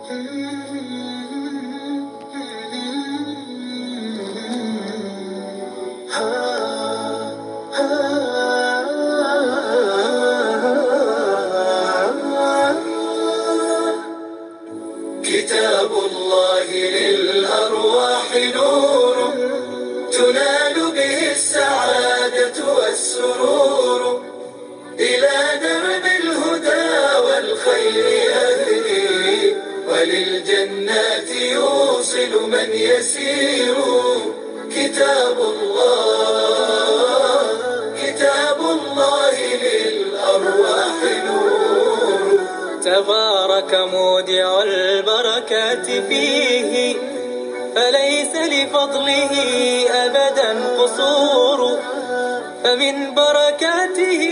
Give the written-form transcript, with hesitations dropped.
كتاب الله للأرواح نور تنال به السعادة والسرور، إلى درب الهدى والخير يهدي، وللجنات يوصل من يسير. كتاب الله للأرواح نور. تبارك مودع البركات فيه، فليس لفضله أبدا قصور، فمن بركاته